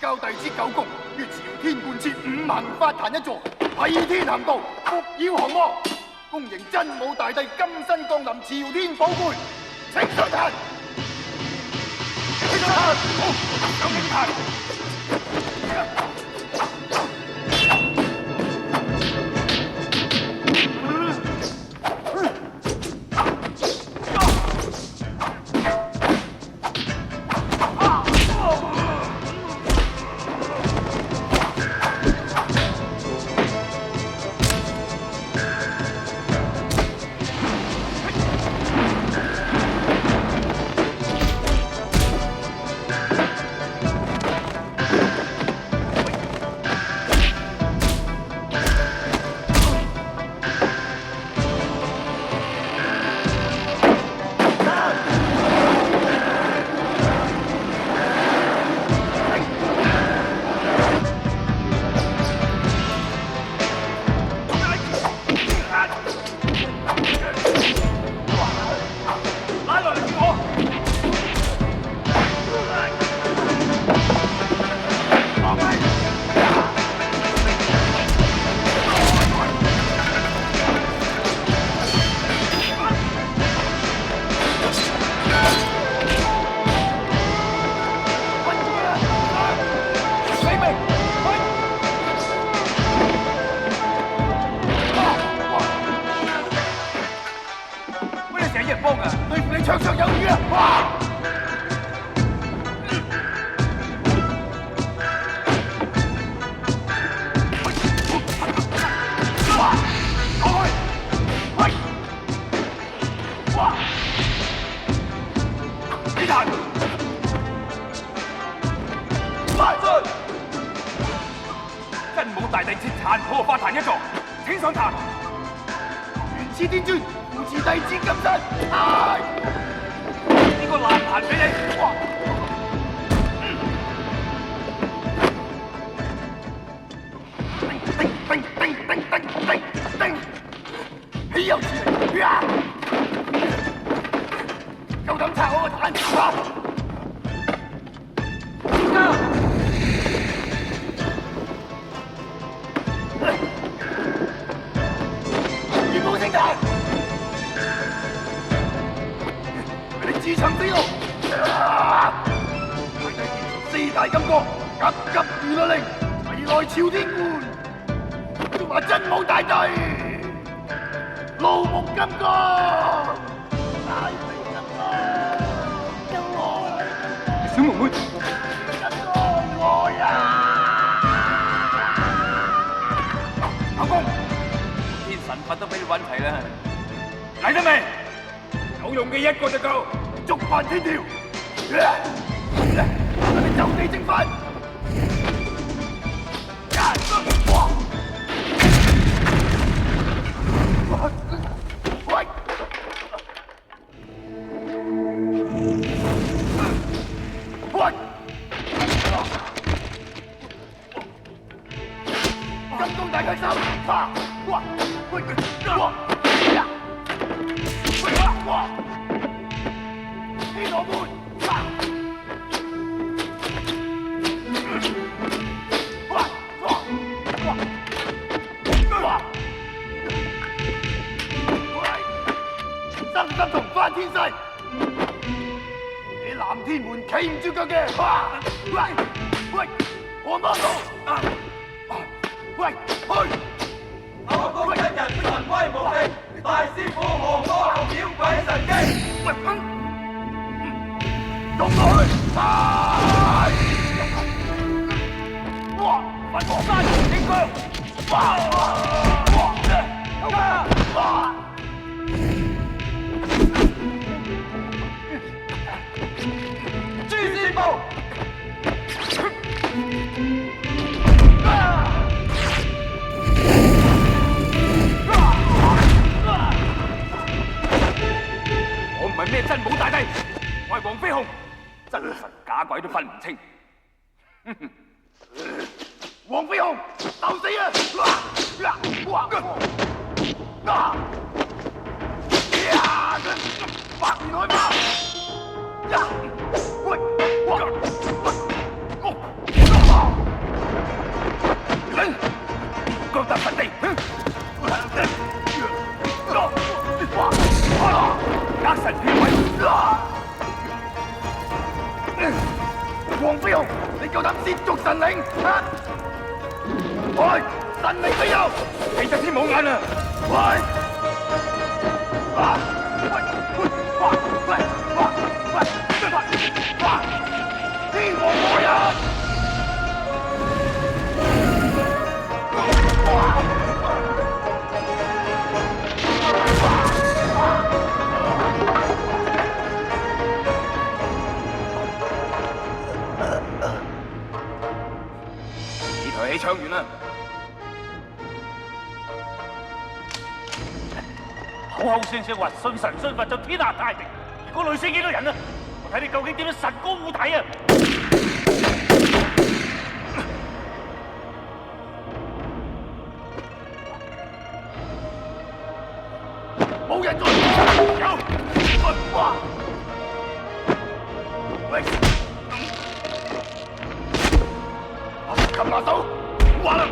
教弟子九宮於朝天貫設五行法壇一座，替天行道，伏妖降魔，恭迎真武大帝今身降臨朝天寶貝，請上壇。請上壇，好，上明壇。綽綽有餘啊！哇！真武大帝設殘破法壇一座，請上壇。元始天尊扶持弟子今身。呢個爛壇俾你。哇！叮！豈有此理！夠膽拆我個壇！元武聖壇，佢哋自尋死路。佢哋四大金剛急如律令，齊來朝天觀，中華真武大帝，怒目金剛，大地金剛，救我！小妹妹，金剛我呀！老公，天神佛都俾你揾齊啦，嚟得未？有用嘅一個就夠，觸犯天條，我哋就地正法。金剛大計手，天羅門，生心同翻天勢，你南天門企唔住腳嘅，喂，我媽到，喂，去！我公一人神威無敵，大師傅何歌後表鬼神機。喂，用落去！哇！佛陀山影腳！哇！朱師傅！我唔係咩真武大帝，我係黃飛鴻，真神假鬼都分唔清。黃飛鴻，鬥死啊！百年海馬！喂！黃飛鴻，你夠膽褻瀆神靈啊！喂，神靈庇佑，你隻天冇眼啊！喂，哇，喂，哇，喂，哇，喂，哇，天王來啊！呢台戲唱完啦。口口聲聲話信神信佛就天下太平，個女死幾多人啊？我睇你究竟點樣神高護體啊！冇人在，有，哇！喂，擒拿手，話啦，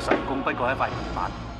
神功不過係一塊鐵板。